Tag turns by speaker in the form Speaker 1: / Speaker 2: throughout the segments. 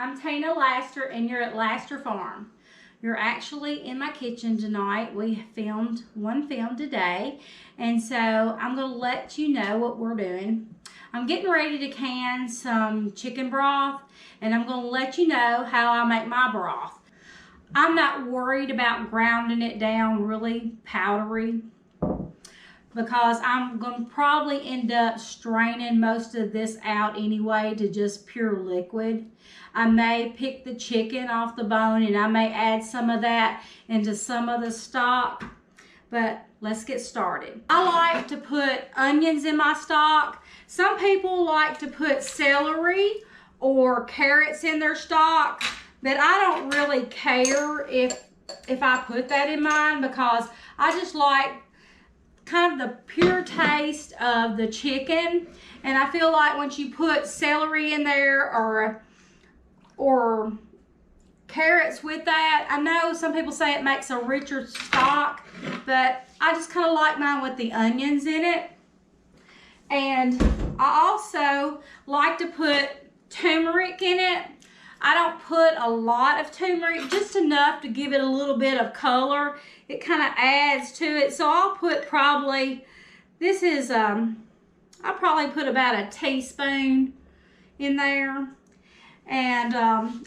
Speaker 1: I'm Tina Laster and you're at Laster Farm. You're actually in my kitchen tonight. We filmed one film today, and so I'm going to let you know what we're doing. I'm getting ready to can some chicken broth, and I'm going to let you know how I make my broth. I'm not worried about grounding it down really powdery, because I'm going to probably end up straining most of this out anyway to just pure liquid. I may pick the chicken off the bone and I may add some of that into some of the stock, but let's get started. I like to put onions in my stock. Some people like to put celery or carrots in their stock, but I don't really care if I put that in mine, because I just like kind of the pure taste of the chicken. And I feel like once you put celery in there or carrots with that, I know some people say it makes a richer stock, but I just kind of like mine with the onions in it. And I also like to put turmeric in it. I don't put a lot of turmeric, just enough to give it a little bit of color. It kind of adds to it. So I'll put probably, this is, I'll probably put about a teaspoon in there. And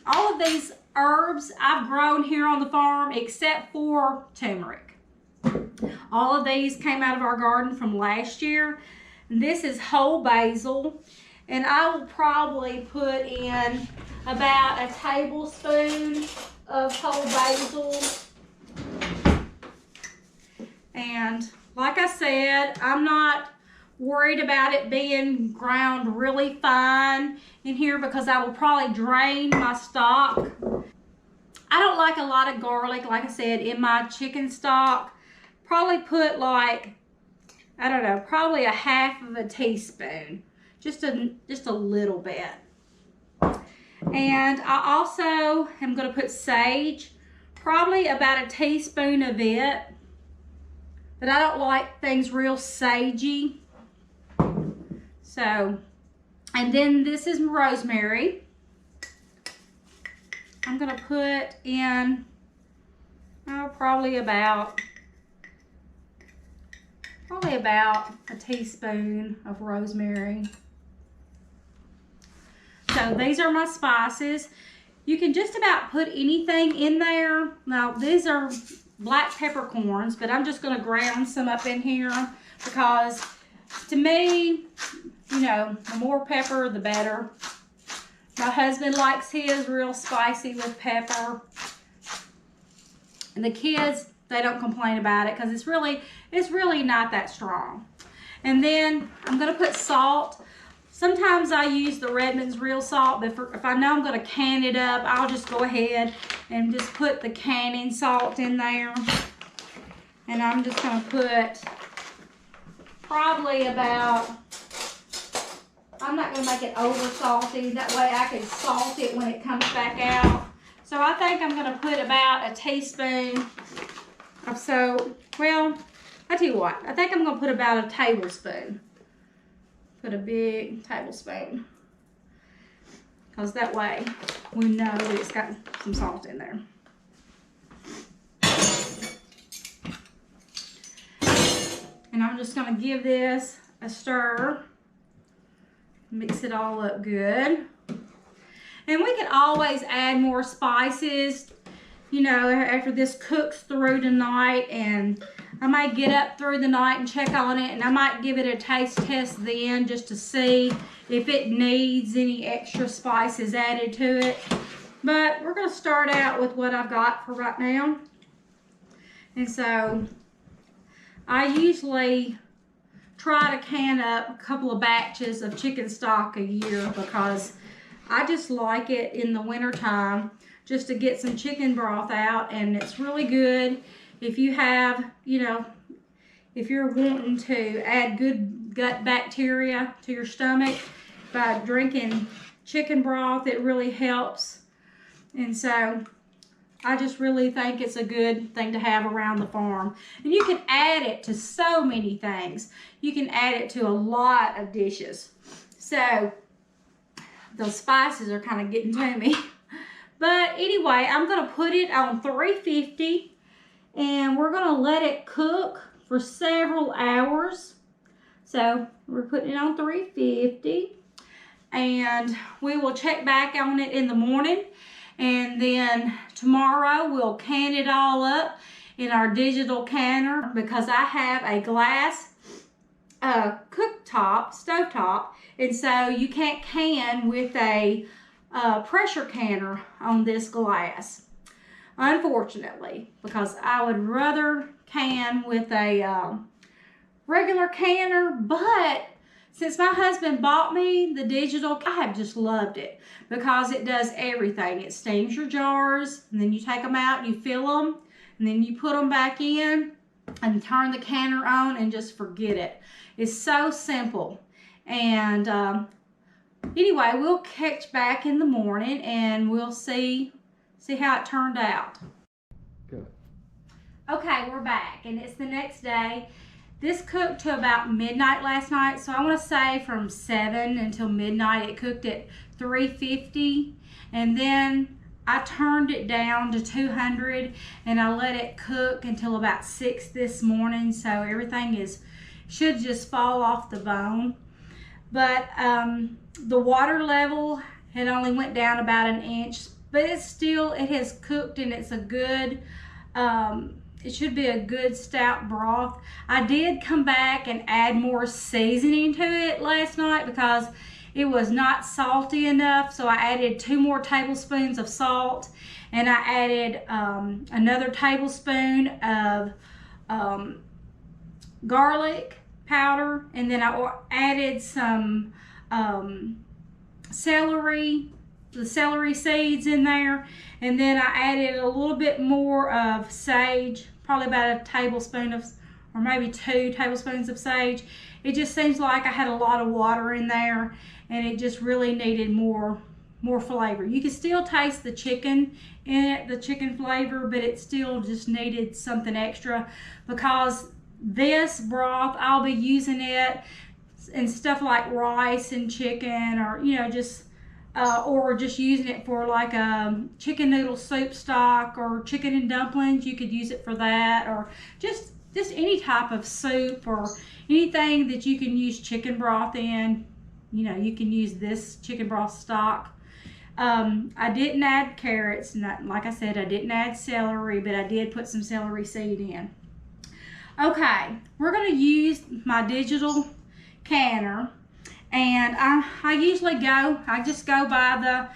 Speaker 1: all of these herbs I've grown here on the farm except for turmeric. All of these came out of our garden from last year. This is whole basil, and I will probably put in about a tablespoon of whole basil. And like I said, I'm not worried about it being ground really fine in here, because I will probably drain my stock. I don't like a lot of garlic, like I said, in my chicken stock. Probably put like, I don't know, probably a half of a teaspoon, just a little bit. And I also am going to put sage, probably about a teaspoon of it, but I don't like things real sagey. So, and then this is rosemary. I'm going to put in probably about a teaspoon of rosemary. So these are my spices. You can just about put anything in there. Now these are black peppercorns, but I'm just going to ground some up in here, because to me, you know, the more pepper, the better. My husband likes his real spicy with pepper. And the kids, they don't complain about it, because it's really not that strong. And then I'm going to put salt. Sometimes I use the Redmond's real salt, but if I know I'm going to can it up, I'll just go ahead and just put the canning salt in there. And I'm just going to put probably about, I'm not going to make it over salty, that way I can salt it when it comes back out. So I think I'm going to put about a teaspoon of well, I tell you what, I think I'm going to put about a tablespoon. Put a big tablespoon, because that way we know that it's got some salt in there. And I'm just going to give this a stir, mix it all up good. And we can always add more spices, you know, after this cooks through tonight, and I might get up through the night and check on it, and I might give it a taste test then, just to see if it needs any extra spices added to it. But we're going to start out with what I've got for right now. And so I usually try to can up a couple of batches of chicken stock a year, because I just like it in the winter time just to get some chicken broth out. And it's really good if you have, you know, if you're wanting to add good gut bacteria to your stomach by drinking chicken broth. It really helps. And so I just really think it's a good thing to have around the farm. And you can add it to so many things. You can add it to a lot of dishes. So those spices are kind of getting to me. But anyway, I'm gonna put it on 350 and we're gonna let it cook for several hours. So we're putting it on 350 and we will check back on it in the morning, and then tomorrow we'll can it all up in our digital canner, because I have a glass stovetop, and so you can't can with a pressure canner on this glass, unfortunately, because I would rather can with a regular canner. But since my husband bought me the digital, I have just loved it because it does everything. It steams your jars, and then you take them out, you fill them, and then you put them back in and turn the canner on and just forget it. It's so simple. And anyway, we'll catch back in the morning and we'll see how it turned out.
Speaker 2: Good.
Speaker 1: Okay, we're back and it's the next day. This cooked to about midnight last night, so I want to say from 7 until midnight. It cooked at 350, and then I turned it down to 200 and I let it cook until about 6 this morning, so everything should just fall off the bone. But the water level had only went down about 1 inch, but it has cooked, and it's a good it should be a good stout broth. I did come back and add more seasoning to it last night because it was not salty enough, so I added 2 more tablespoons of salt, and I added another tablespoon of garlic powder, and then I added some the celery seeds in there, and then I added a little bit more of sage, probably about a tablespoon or maybe 2 tablespoons of sage. It just seems like I had a lot of water in there, and it just really needed more flavor. You can still taste the chicken in it, the chicken flavor, but it still just needed something extra, because this broth, I'll be using it in stuff like rice and chicken, or or just using it for like a chicken noodle soup stock or chicken and dumplings. You could use it for that, or just any type of soup or anything that you can use chicken broth in. You can use this chicken broth stock. I didn't add carrots, and like I said, I didn't add celery, but I did put some celery seed in. Okay, we're going to use my digital canner, and I just go by the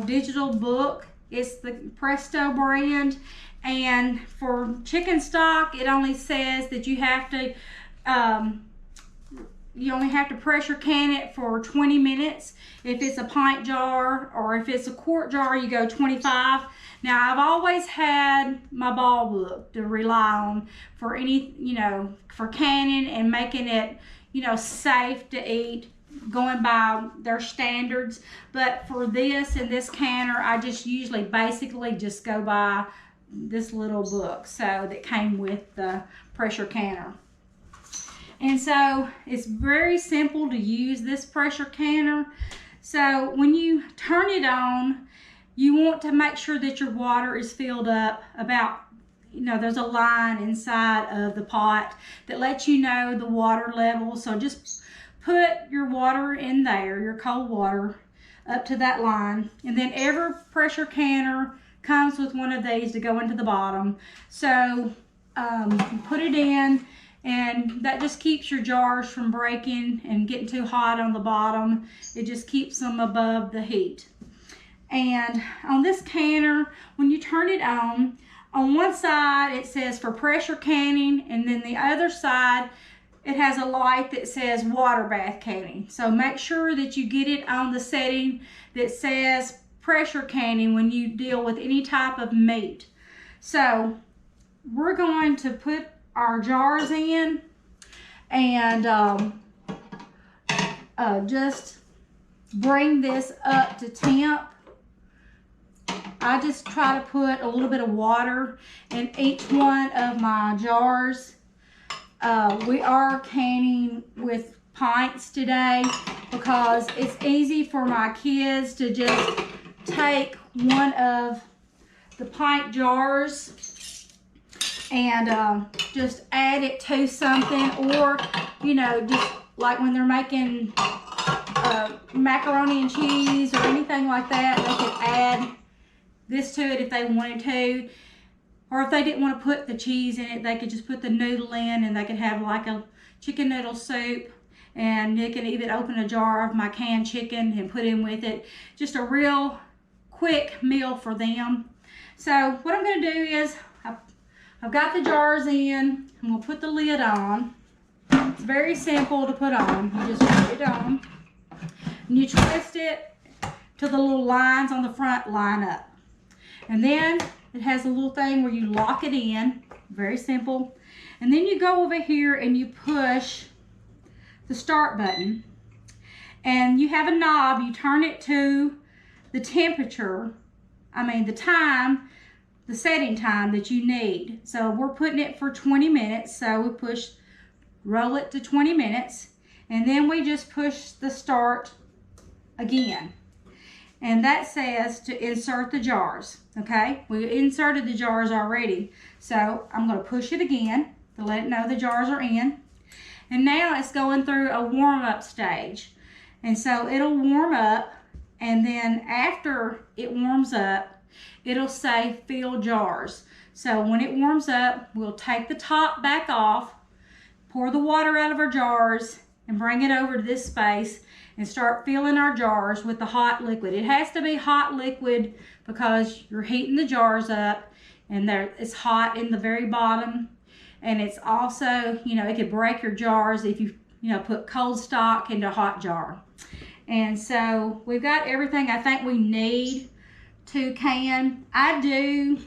Speaker 1: digital book. It's the Presto brand, and for chicken stock, it only says that you only have to pressure can it for 20 minutes. If it's a pint jar or if it's a quart jar, you go 25. Now, I've always had my ball book to rely on for for canning and making it, safe to eat, going by their standards. But for this and this canner, I just usually basically just go by this little book that came with the pressure canner. And so it's very simple to use this pressure canner. So when you turn it on, you want to make sure that your water is filled up about, there's a line inside of the pot that lets you know the water level. So just put your water in there, your cold water, up to that line. And then every pressure canner comes with one of these to go into the bottom. So put it in, and that just keeps your jars from breaking and getting too hot on the bottom. It just keeps them above the heat. And on this canner, when you turn it on one side it says for pressure canning, and then the other side it has a light that says water bath canning. So make sure that you get it on the setting that says pressure canning when you deal with any type of meat. So we're going to put our jars in and just bring this up to temp. I just try to put a little bit of water in each one of my jars. We are canning with pints today because it's easy for my kids to just take one of the pint jars and just add it to something, or, you know, just like when they're making macaroni and cheese or anything like that, they could add this to it if they wanted to. Or if they didn't want to put the cheese in it, they could just put the noodle in, and they could have like a chicken noodle soup. And you can even open a jar of my canned chicken and put in with it. Just a real quick meal for them. So what I'm going to do is, I've got the jars in. I'm going to put the lid on. It's very simple to put on. You just put it on. And you twist it till the little lines on the front line up. And then it has a little thing where you lock it in. Very simple. And then you go over here and you push the start button. And you have a knob. You turn it to the temperature, the time, the setting time that you need. So we're putting it for 20 minutes. So we roll it to 20 minutes. And then we just push the start again. And that says to insert the jars, okay? We inserted the jars already. So I'm gonna push it again to let it know the jars are in. And now it's going through a warm-up stage. And so it'll warm up, and then after it warms up, it'll say fill jars. So when it warms up, we'll take the top back off, pour the water out of our jars, and bring it over to this space and start filling our jars with the hot liquid. It has to be hot liquid because you're heating the jars up, and it's hot in the very bottom. And it's also, you know, it could break your jars if you put cold stock into a hot jar. And so we've got everything I think we need to can. I do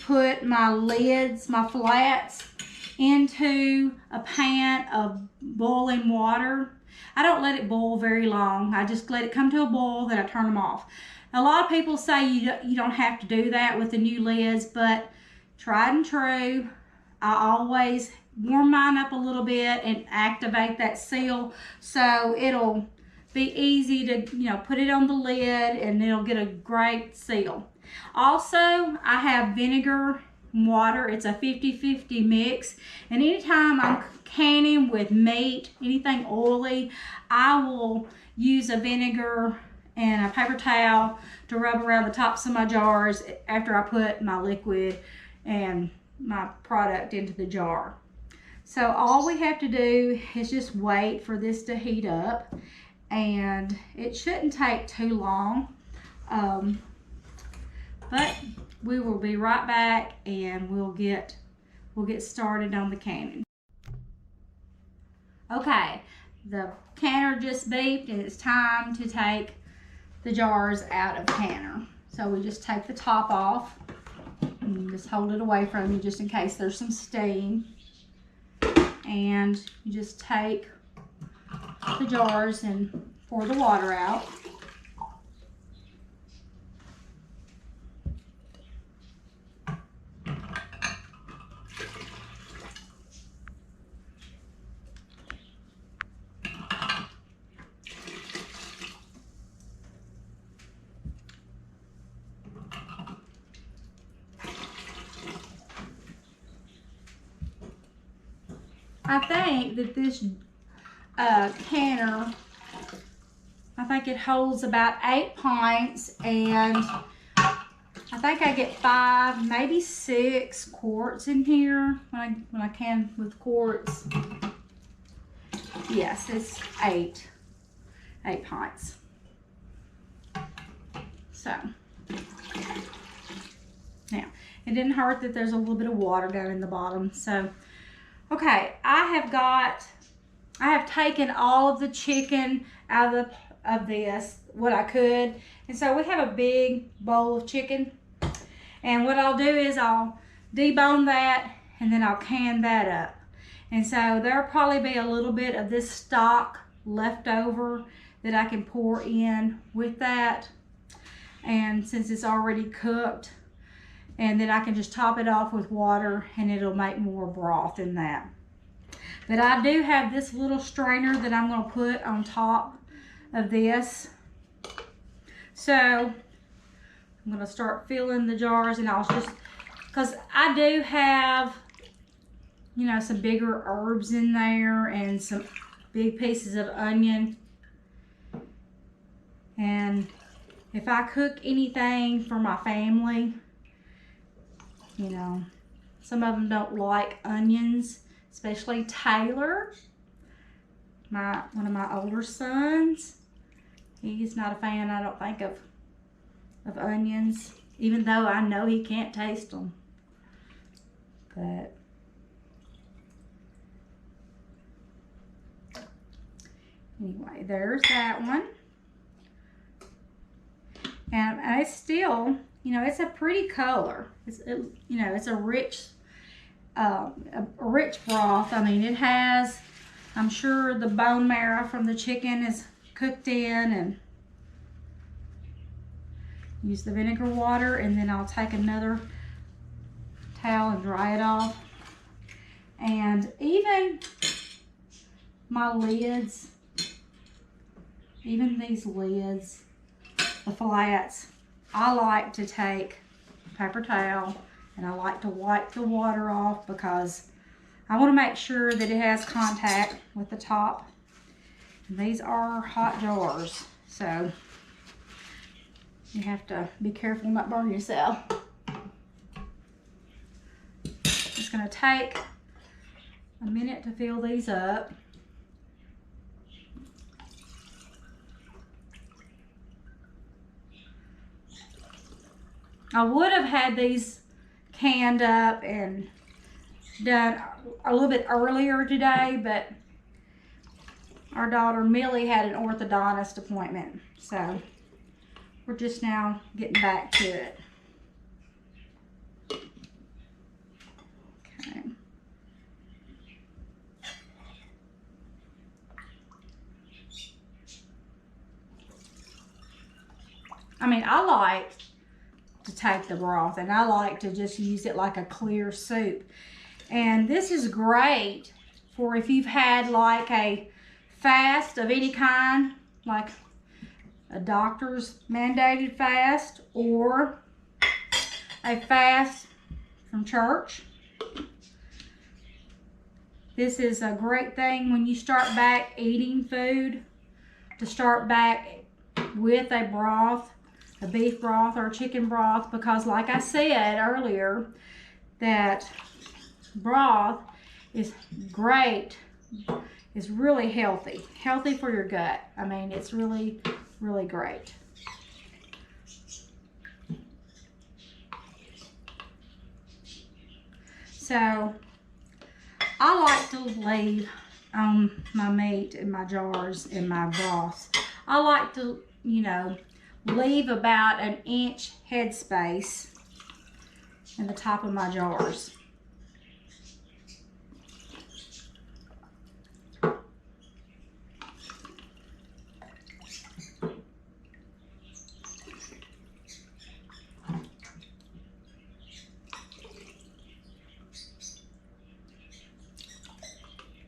Speaker 1: put my lids, my flats, into a pan of boiling water. I don't let it boil very long. I just let it come to a boil, then I turn them off. A lot of people say you don't have to do that with the new lids, but tried and true, I always warm mine up a little bit and activate that seal, so it'll be easy to put it on the lid and it'll get a great seal. Also, I have vinegar and water. It's a 50-50 mix, and anytime I'm canning with meat, anything oily, I will use a vinegar and a paper towel to rub around the tops of my jars after I put my liquid and my product into the jar. So all we have to do is just wait for this to heat up, and it shouldn't take too long, but we will be right back and we'll get started on the canning. Okay, the canner just beeped and it's time to take the jars out of the canner. So we just take the top off and just hold it away from you just in case there's some steam. And you just take the jars and pour the water out. I think that this canner, I think it holds about 8 pints, and I think I get 5, maybe 6 quarts in here when I can with quarts. Yes, it's 8 pints. So now it didn't hurt that there's a little bit of water down in the bottom. So okay, I have taken all of the chicken out of this, what I could. And so we have a big bowl of chicken. And what I'll do is I'll debone that and then I'll can that up. And so there'll probably be a little bit of this stock left over that I can pour in with that. And since it's already cooked, and then I can just top it off with water and it'll make more broth in that. But I do have this little strainer that I'm going to put on top of this. So I'm gonna start filling the jars, and I'll just, because I do have, you know, some bigger herbs in there and some big pieces of onion. And if I cook anything for my family, you know, some of them don't like onions, especially Taylor, one of my older sons. He's not a fan, I don't think, of onions, even though I know he can't taste them. But anyway, there's that one. And it's still, you know, it's a pretty color. You know, it's a rich broth. I mean, it has, I'm sure the bone marrow from the chicken is cooked in, and use the vinegar water, and then I'll take another towel and dry it off. And even my lids, even these lids, the flats, I like to take a paper towel and I like to wipe the water off, because I want to make sure that it has contact with the top. And these are hot jars, so you have to be careful not burn yourself. It's going to take a minute to fill these up. I would have had these canned up and done a little bit earlier today, but our daughter Millie had an orthodontist appointment, so we're just now getting back to it. Okay. I mean, I like to take the broth, and I like to just use it like a clear soup. And this is great for if you've had like a fast of any kind, like a doctor's mandated fast or a fast from church. This is a great thing when you start back eating food, to start back with a broth, a beef broth or a chicken broth, because like I said earlier, that broth is great. It's really healthy for your gut. I mean, it's really, really great. So I like to leave my meat in my jars and my broths. I like to, you know, leave about an inch headspace in the top of my jars.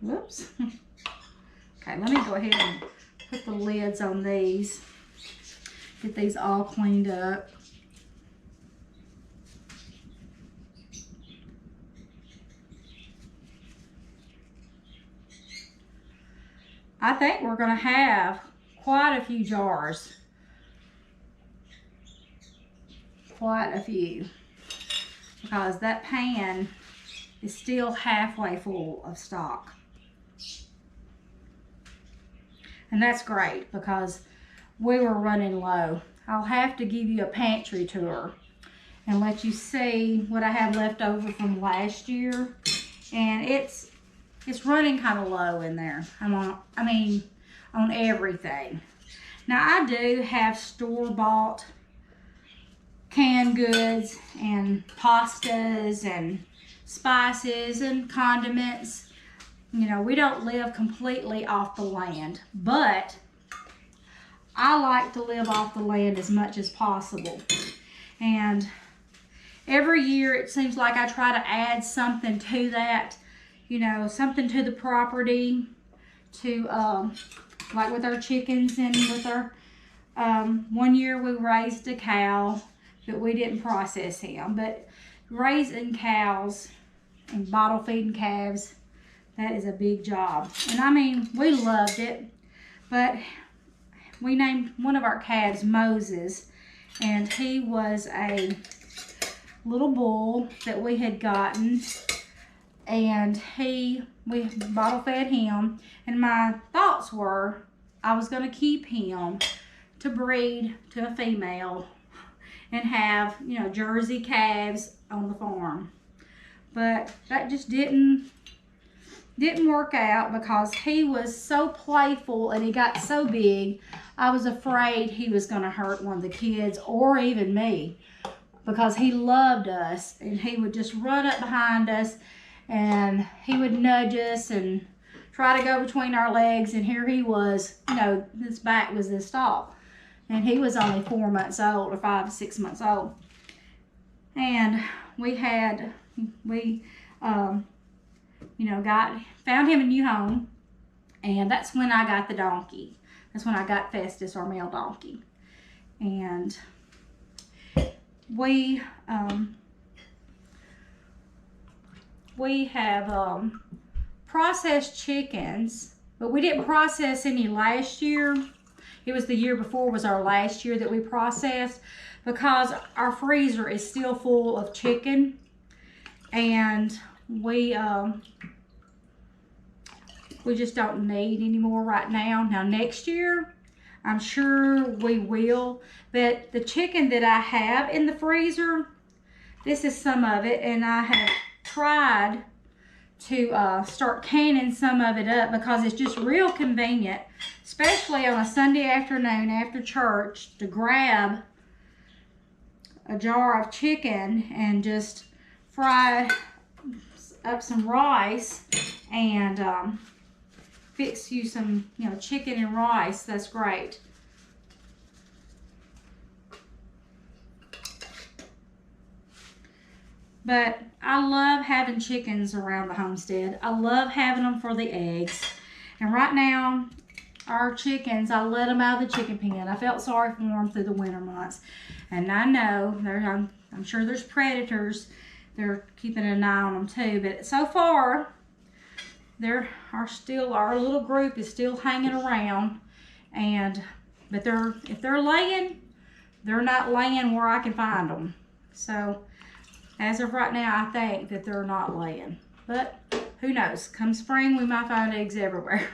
Speaker 1: Whoops. Okay, let me go ahead and put the lids on these. Get these all cleaned up. I think we're going to have quite a few jars. Quite a few. Because that pan is still halfway full of stock. And that's great, because we were running low. I'll have to give you a pantry tour and let you see what I have left over from last year. And it's running kind of low in there. on everything. Now I do have store-bought canned goods and pastas and spices and condiments. You know, we don't live completely off the land, but I like to live off the land as much as possible. And every year it seems like I try to add something to that, you know, something to the property, to like with our chickens and with our One year we raised a cow, but we didn't process him. But raising cows and bottle feeding calves, that is a big job. And I mean, we loved it, but we named one of our calves Moses, and he was a little bull that we had gotten, and we bottle fed him, and my thoughts were I was going to keep him to breed to a female and have, you know, Jersey calves on the farm. But that just didn't work out because he was so playful and he got so big. I was afraid he was going to hurt one of the kids or even me, because he loved us and he would just run up behind us and he would nudge us and try to go between our legs, and here he was, you know, his back was this tall, and he was only 4 months old or 5 or 6 months old. And we you know, found him a new home, and that's when I got the donkey. That's when I got Festus, our male donkey. And we have processed chickens, but we didn't process any last year. It was the year before was our last year that we processed, because our freezer is still full of chicken, and we just don't need any more right now. Now next year, I'm sure we will, but the chicken that I have in the freezer, this is some of it, and I have tried to start canning some of it up because it's just real convenient, especially on a Sunday afternoon after church, to grab a jar of chicken and just fry up some rice and fix you some, you know, chicken and rice. That's great. But I love having chickens around the homestead. I love having them for the eggs. And right now, our chickens, I let them out of the chicken pen. I felt sorry for them through the winter months. And I know, I'm sure there's predators. They're keeping an eye on them too. But so far, our little group is still hanging around. But if they're laying, they're not laying where I can find them. So as of right now, I think that they're not laying. But who knows? Come spring, we might find eggs everywhere.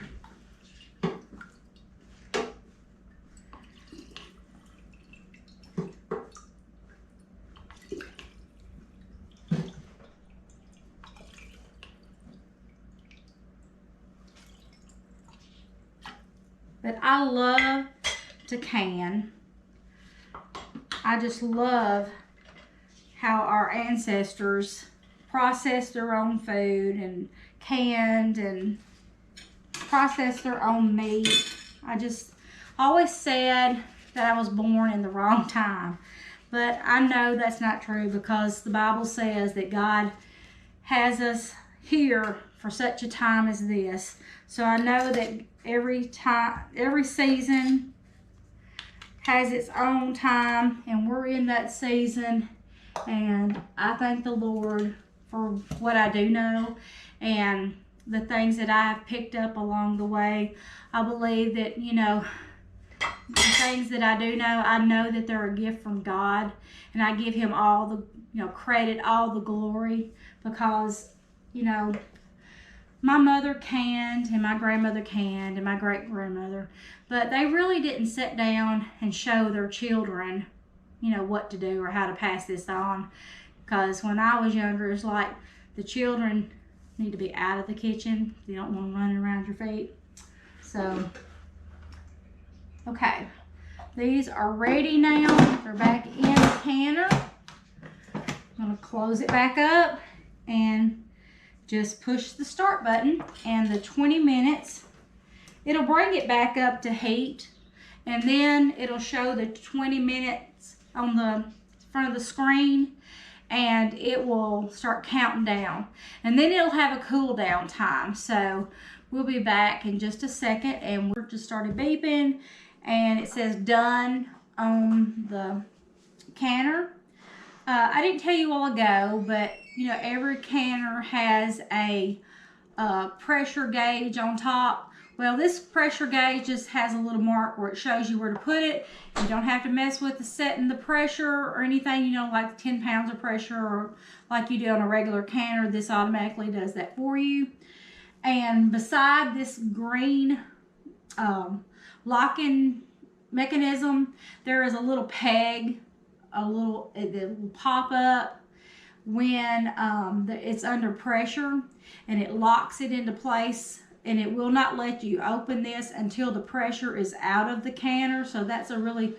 Speaker 1: But I love to can. I just love how our ancestors processed their own food and canned and processed their own meat. I just always said that I was born in the wrong time. But I know that's not true, because the Bible says that God has us here for such a time as this. So I know that every season has its own time, and we're in that season. And I thank the Lord for what I do know and the things that I have picked up along the way. I believe that, you know, the things that I do know, I know that they're a gift from God, and I give him all the, you know, credit, all the glory, because, you know, my mother canned and my grandmother canned and my great-grandmother, but they really didn't sit down and show their children, you know, what to do or how to pass this on. Because when I was younger, it's like the children need to be out of the kitchen. You don't want them running around your feet. So, okay. These are ready now. They're back in the canner. I'm going to close it back up and just push the start button, and the 20 minutes, it'll bring it back up to heat, and then it'll show the 20 minutes on the front of the screen, and it will start counting down, and then it'll have a cool down time. So we'll be back in just a second, and we're just started beeping, and it says done on the canner. I didn't tell you all ago, but you know, every canner has a pressure gauge on top. Well, this pressure gauge just has a little mark where it shows you where to put it. You don't have to mess with the setting the pressure or anything, you know, like 10 pounds of pressure or like you do on a regular canner. This automatically does that for you. And beside this green locking mechanism, there is a little peg, it will pop up when it's under pressure, and it locks it into place, and it will not let you open this until the pressure is out of the canner. So that's a really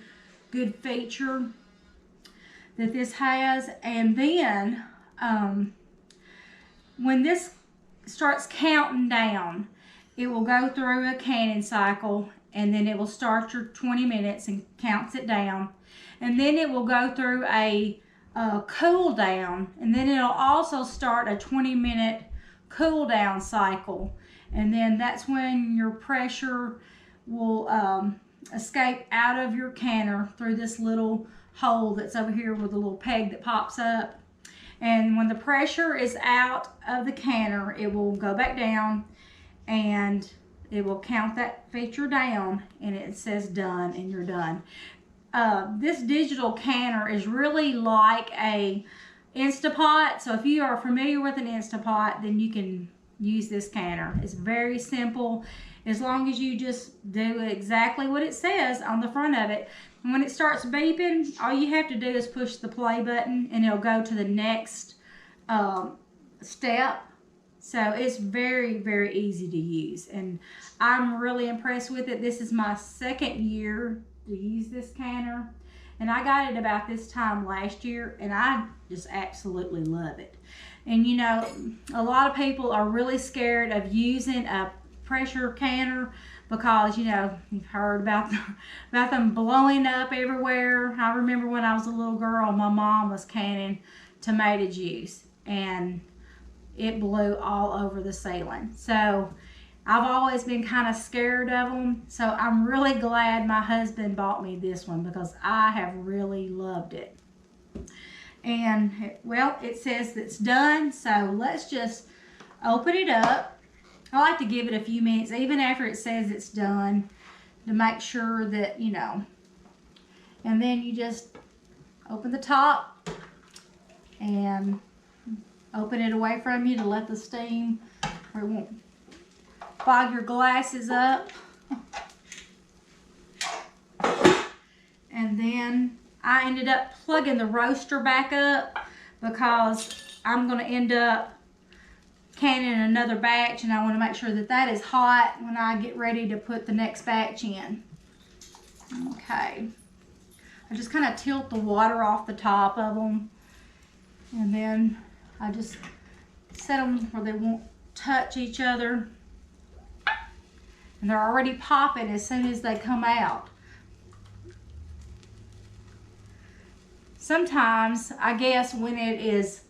Speaker 1: good feature that this has. And then when this starts counting down, it will go through a canning cycle, and then it will start your 20 minutes and counts it down, and then it will go through a cool down, and then it'll also start a 20-minute cool down cycle, and then that's when your pressure will escape out of your canner through this little hole that's over here with a little peg that pops up. And when the pressure is out of the canner, it will go back down, and it will count that feature down, and it says done, and you're done. This digital canner is really like a Instapot. So if you are familiar with an Instapot, then you can use this canner. It's very simple, as long as you just do exactly what it says on the front of it. And when it starts beeping, all you have to do is push the play button, and it'll go to the next step. So it's very, very easy to use, and I'm really impressed with it. This is my second year to use this canner, and I got it about this time last year, and I just absolutely love it. And you know, a lot of people are really scared of using a pressure canner because, you know, you've heard about them blowing up everywhere. I remember when I was a little girl, my mom was canning tomato juice, and it blew all over the ceiling. So I've always been kind of scared of them. So I'm really glad my husband bought me this one, because I have really loved it. And well, it says it's done. So let's just open it up. I like to give it a few minutes, even after it says it's done, to make sure that, you know. And then you just open the top and open it away from you to let the steam, or it won't fog your glasses up. And then I ended up plugging the roaster back up, because I'm going to end up canning another batch, and I want to make sure that that is hot when I get ready to put the next batch in. Okay. I just kind of tilt the water off the top of them, and then I just set them where they won't touch each other. And they're already popping as soon as they come out. Sometimes, I guess, when it is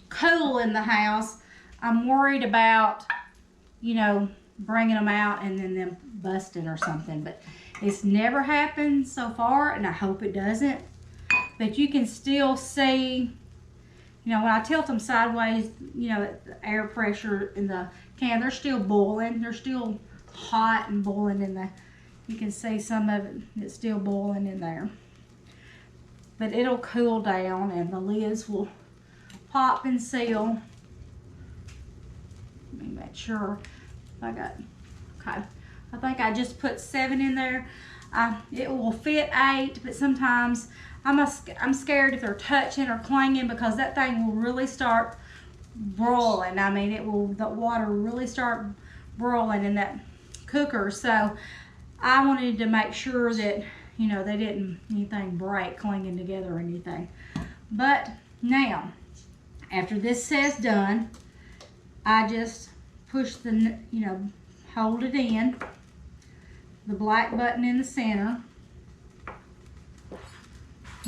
Speaker 1: cool in the house, I'm worried about, you know, bringing them out and then them busting or something. But it's never happened so far, and I hope it doesn't. But you can still see, you know, when I tilt them sideways, you know, the air pressure in the can, they're still boiling. They're still hot and boiling in the, you can see some of it, it's still boiling in there. But it'll cool down, and the lids will pop and seal. Let me make sure I got, okay. I think I just put 7 in there. It will fit 8, but sometimes I'm scared if they're touching or clanging, because that thing will really start broiling. I mean, the water will really start broiling in that cooker. So I wanted to make sure that, you know, they didn't anything break clanging together or anything. But now, after this says done, I just push the, you know, hold it in, the black button in the center.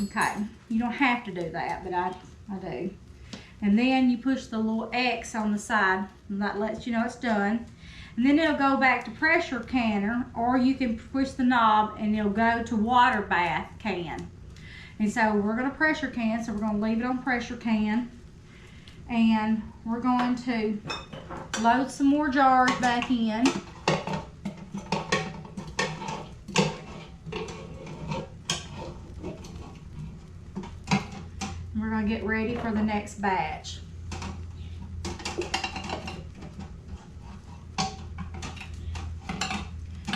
Speaker 1: Okay, you don't have to do that, but I do. And then you push the little X on the side, and that lets you know it's done. And then it'll go back to pressure canner, or you can push the knob and it'll go to water bath can. And so we're going to pressure can, so we're going to leave it on pressure can. And we're going to load some more jars back in. We're going to get ready for the next batch.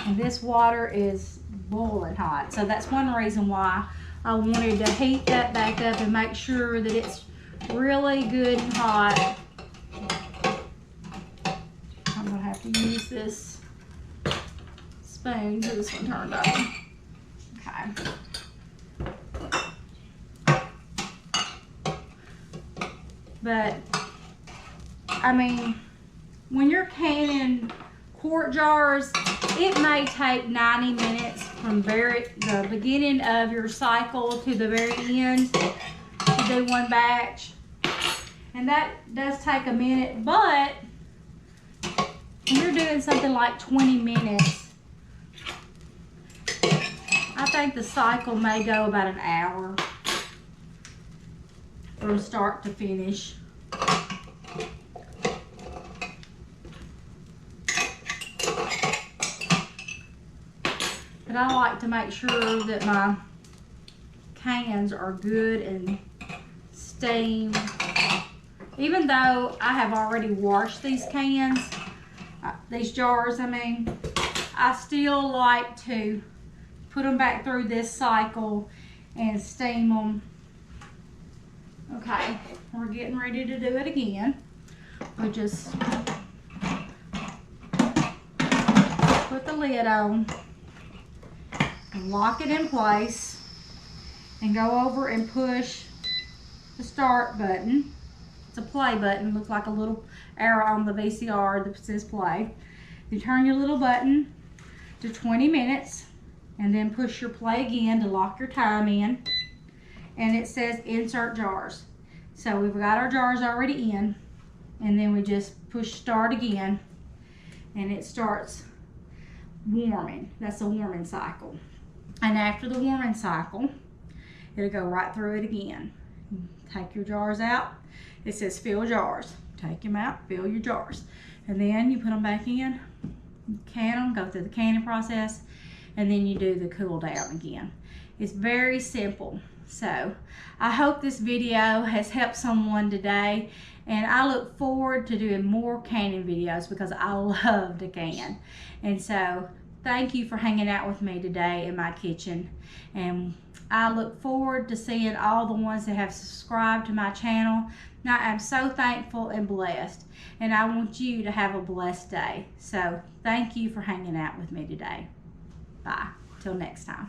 Speaker 1: And this water is boiling hot, so that's one reason why I wanted to heat that back up and make sure that it's really good and hot. I'm going to have to use this spoon till this one turned on. Okay. But, I mean, when you're canning quart jars, it may take 90 minutes from the beginning of your cycle to the very end to do one batch. And that does take a minute, but when you're doing something like 20 minutes, I think the cycle may go about an hour from start to finish. But I like to make sure that my cans are good and steamed. Even though I have already washed these cans, these jars, I mean, I still like to put them back through this cycle and steam them. Okay, we're getting ready to do it again. We just put the lid on, lock it in place, and go over and push the start button. It's a play button, looks like a little arrow on the VCR that says play. You turn your little button to 20 minutes and then push your play again to lock your time in, and it says insert jars. So we've got our jars already in, and then we just push start again and it starts warming. That's the warming cycle. And after the warming cycle, it'll go right through it again. Take your jars out. It says fill jars. Take them out, fill your jars. And then you put them back in, can them, go through the canning process, and then you do the cool down again. It's very simple. So I hope this video has helped someone today, and I look forward to doing more canning videos because I love to can. And so thank you for hanging out with me today in my kitchen, and I look forward to seeing all the ones that have subscribed to my channel. Now, I'm so thankful and blessed, and I want you to have a blessed day. So thank you for hanging out with me today. Bye. Till next time.